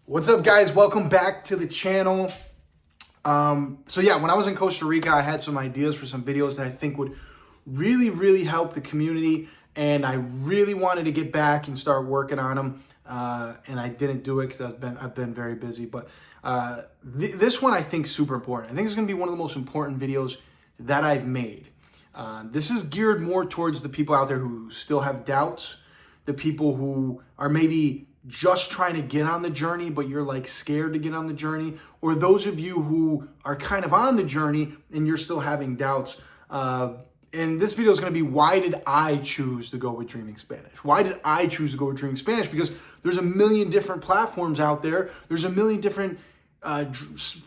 What's up, guys? Welcome back to the channel. So yeah, when I was in Costa Rica, I had some ideas for some videos that I think would really help the community, and I really wanted to get back and start working on them, and I didn't do it because I've been very busy. But this one I think is super important. I think it's going to be one of the most important videos that I've made. This is geared more towards the people out there who still have doubts, the people who are maybe just trying to get on the journey, but you're like scared to get on the journey, or those of you who are kind of on the journey and you're still having doubts. And this video is going to be, why did I choose to go with Dreaming Spanish? Why did I choose to go with Dreaming Spanish? Because there's a million different platforms out there. There's a million different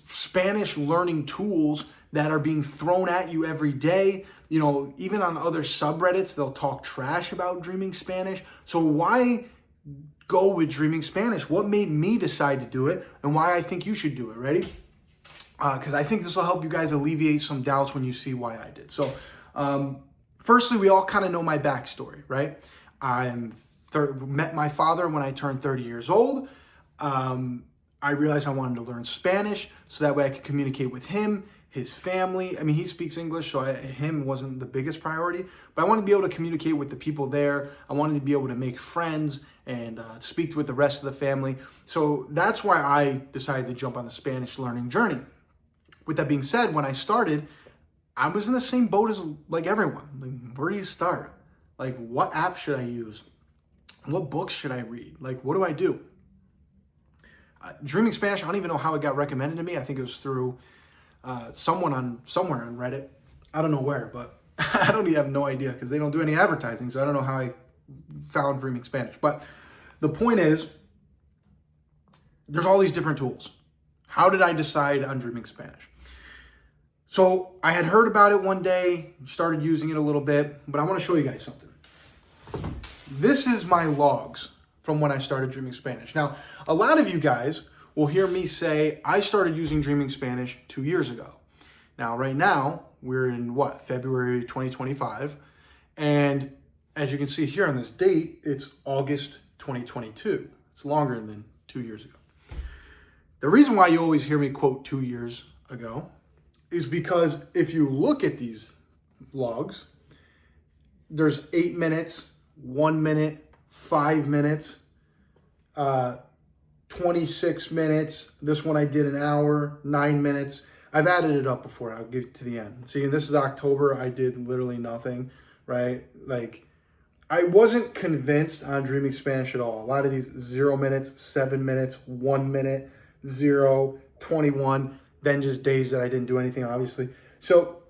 Spanish learning tools that are being thrown at you every day. You know, even on other subreddits, they'll talk trash about Dreaming Spanish. So why go with Dreaming Spanish? What made me decide to do it, and why I think you should do it? Ready? Because I think this will help you guys alleviate some doubts when you see why I did. So firstly, we all kind of know my backstory, right? I met my father when I turned 30 years old. I realized I wanted to learn Spanish so that way I could communicate with him, his family. I mean, he speaks English, so him wasn't the biggest priority, but I wanted to be able to communicate with the people there. I wanted to be able to make friends and speak with the rest of the family. So that's why I decided to jump on the Spanish learning journey. With that being said, when I started, I was in the same boat as like everyone. Like, where do you start? Like, what app should I use? What books should I read? Like, what do I do? Dreaming Spanish, I don't even know how it got recommended to me. I think it was through somewhere on Reddit. I don't know where, but I don't even have no idea because they don't do any advertising. So I don't know how I found Dreaming Spanish. But the point is, there's all these different tools. How did I decide on Dreaming Spanish? So I had heard about it one day, started using it a little bit, but I want to show you guys something. This is my logs from when I started Dreaming Spanish. Now, a lot of you guys will hear me say, I started using Dreaming Spanish 2 years ago. Now, right now, we're in February 2025. And as you can see here on this date, it's August 2022. It's longer than 2 years ago. The reason why you always hear me quote 2 years ago is because if you look at these logs, there's 8 minutes, 1 minute, 5 minutes, 26 minutes. This one I did an hour, 9 minutes. I've added it up before. I'll get to the end. See, this is October. I did literally nothing, right? Like, I wasn't convinced on Dreaming Spanish at all. A lot of these 0 minutes, 7 minutes, 1 minute, 0, 21, then just days that I didn't do anything, obviously. So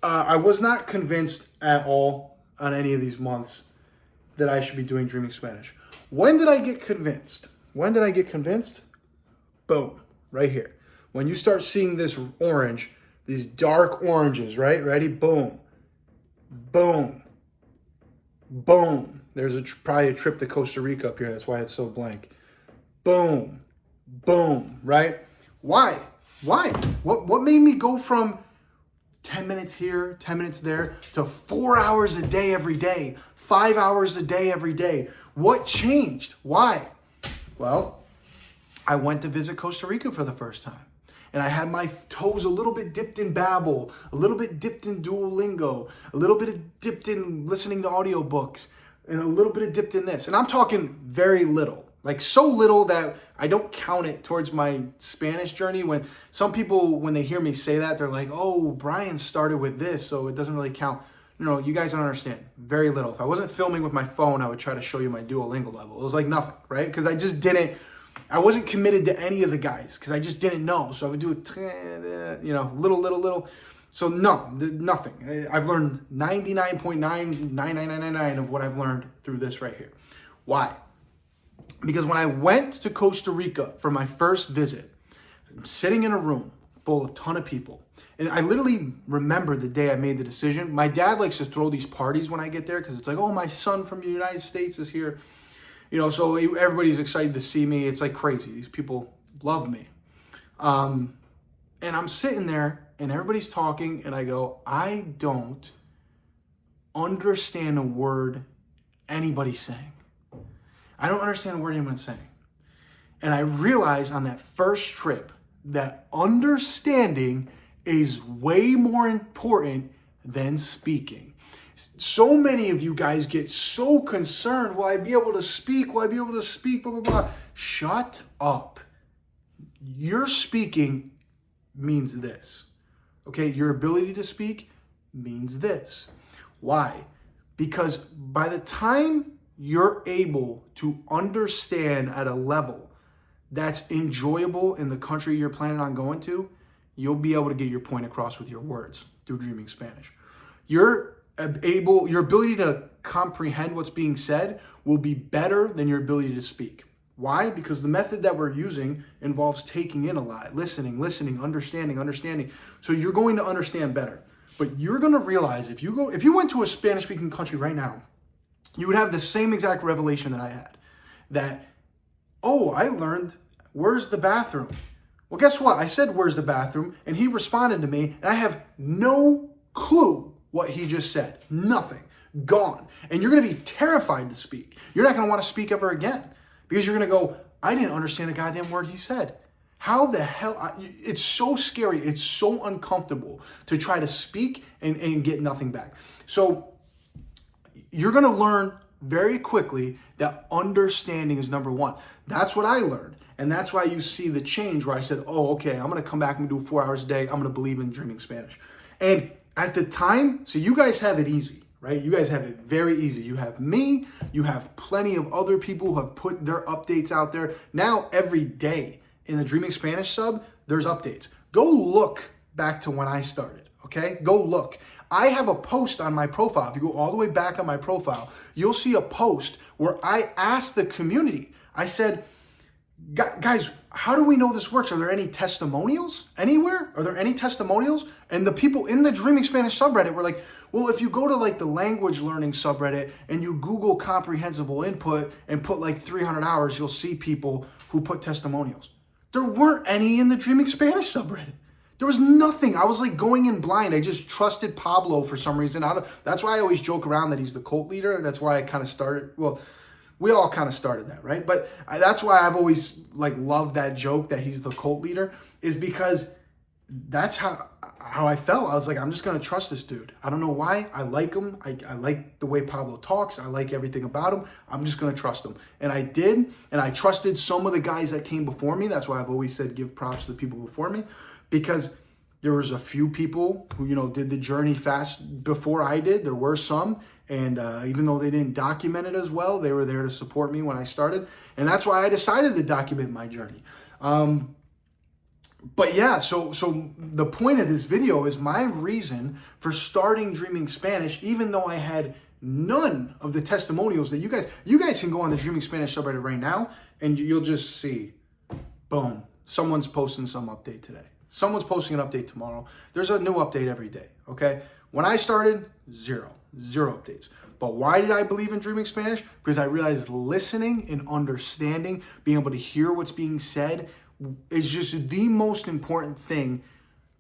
I was not convinced at all on any of these months that I should be doing Dreaming Spanish. When did I get convinced? When did I get convinced? Boom, right here. When you start seeing this orange, these dark oranges, right? Ready? Boom, boom, boom. There's probably a trip to Costa Rica up here. That's why it's so blank. Boom, boom, right? Why? What made me go from 10 minutes here, 10 minutes there, to 4 hours a day every day, 5 hours a day every day? What changed? Why? Well, I went to visit Costa Rica for the first time. And I had my toes a little bit dipped in Babbel, a little bit dipped in Duolingo, a little bit dipped in listening to audiobooks, and a little bit dipped in this. And I'm talking very little, like so little that I don't count it towards my Spanish journey. When some people, when they hear me say that, they're like, oh, Brian started with this, so it doesn't really count. No, you guys don't understand. Very little. If I wasn't filming with my phone, I would try to show you my Duolingo level. It was like nothing, right? Because I wasn't committed to any of the guys because I just didn't know. So I would do it, little. So no, nothing. I've learned 99.99999 of what I've learned through this right here. Why? Because when I went to Costa Rica for my first visit, I'm sitting in a room full of a ton of people. And I literally remember the day I made the decision. My dad likes to throw these parties when I get there because it's like, oh, my son from the United States is here. You know, so everybody's excited to see me. It's like crazy. These people love me. And I'm sitting there and everybody's talking and I go, I don't understand a word anybody's saying. I don't understand a word anyone's saying. And I realized on that first trip that understanding is way more important than speaking. So many of you guys get so concerned, will I be able to speak? Will I be able to speak? Blah, blah, blah. Shut up. Your speaking means this. Okay, your ability to speak means this. Why? Because by the time you're able to understand at a level that's enjoyable in the country you're planning on going to, you'll be able to get your point across with your words through Dreaming Spanish. Your ability to comprehend what's being said will be better than your ability to speak. Why? Because the method that we're using involves taking in a lot, listening, understanding. So you're going to understand better. But you're going to realize if you went to a Spanish-speaking country right now, you would have the same exact revelation that I had. That, oh, I learned, where's the bathroom? Well, guess what? I said, where's the bathroom? And he responded to me, and I have no clue what he just said. Nothing. Gone. And you're going to be terrified to speak. You're not going to want to speak ever again. Because you're going to go, I didn't understand a goddamn word he said. How the hell? It's so scary. It's so uncomfortable to try to speak and get nothing back. So you're going to learn very quickly that understanding is number one. That's what I learned. And that's why you see the change where I said, oh, okay, I'm going to come back and do 4 hours a day. I'm going to believe in Dreaming Spanish. And at the time, so you guys have it easy. Right? You guys have it very easy. You have me. You have plenty of other people who have put their updates out there. Now, every day in the Dreaming Spanish sub, there's updates. Go look back to when I started, okay? Go look. I have a post on my profile. If you go all the way back on my profile, you'll see a post where I asked the community. I said, guys, how do we know this works? Are there any testimonials anywhere? Are there any testimonials? And the people in the Dreaming Spanish subreddit were like, well, if you go to like the language learning subreddit and you Google comprehensible input and put like 300 hours, you'll see people who put testimonials. There weren't any in the Dreaming Spanish subreddit. There was nothing. I was like going in blind. I just trusted Pablo for some reason. That's why I always joke around that he's the cult leader. That's why I kind of started, well, we all kind of started that, right? But that's why I've always like loved that joke that he's the cult leader, is because that's how I felt. I was like, I'm just going to trust this dude. I don't know why. I like him. I like the way Pablo talks. I like everything about him. I'm just going to trust him. And I did. And I trusted some of the guys that came before me. That's why I've always said give props to the people before me, because there was a few people who, you know, did the journey fast before I did. There were some. And even though they didn't document it as well, they were there to support me when I started. And that's why I decided to document my journey. But yeah, so the point of this video is my reason for starting Dreaming Spanish, even though I had none of the testimonials that you guys can go on the Dreaming Spanish subreddit right now, and you'll just see, boom, someone's posting some update today. Someone's posting an update tomorrow. There's a new update every day, okay? When I started, zero updates. But why did I believe in Dreaming Spanish? Because I realized listening and understanding, being able to hear what's being said, is just the most important thing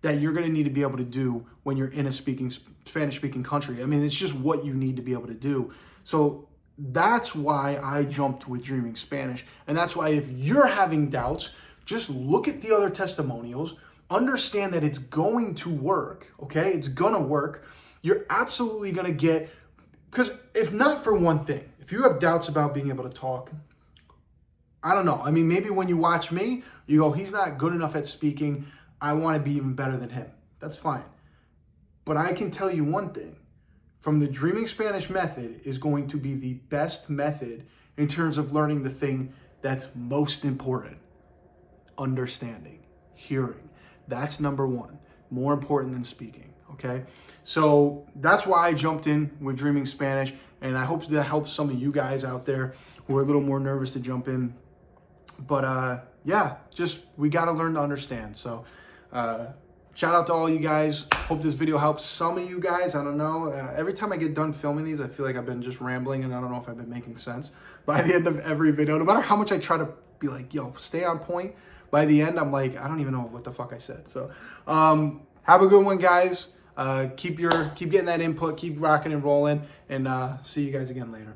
that you're going to need to be able to do when you're in a Spanish-speaking country. I mean, it's just what you need to be able to do. So that's why I jumped with Dreaming Spanish. And that's why if you're having doubts, just look at the other testimonials, understand that it's going to work, okay? It's going to work. You're absolutely going to get, because if not for one thing, if you have doubts about being able to talk, I don't know. I mean, maybe when you watch me, you go, he's not good enough at speaking. I want to be even better than him. That's fine. But I can tell you one thing. From the Dreaming Spanish method is going to be the best method in terms of learning the thing that's most important. Understanding, hearing. That's number one. More important than speaking. Okay, so that's why I jumped in with Dreaming Spanish, and I hope that helps some of you guys out there who are a little more nervous to jump in. But yeah, just we got to learn to understand. So shout out to all you guys. Hope this video helps some of you guys. I don't know. Every time I get done filming these, I feel like I've been just rambling, and I don't know if I've been making sense. By the end of every video, no matter how much I try to be like, yo, stay on point, by the end, I'm like, I don't even know what the fuck I said. So have a good one, guys. Keep getting that input, keep rocking and rolling, and see you guys again later.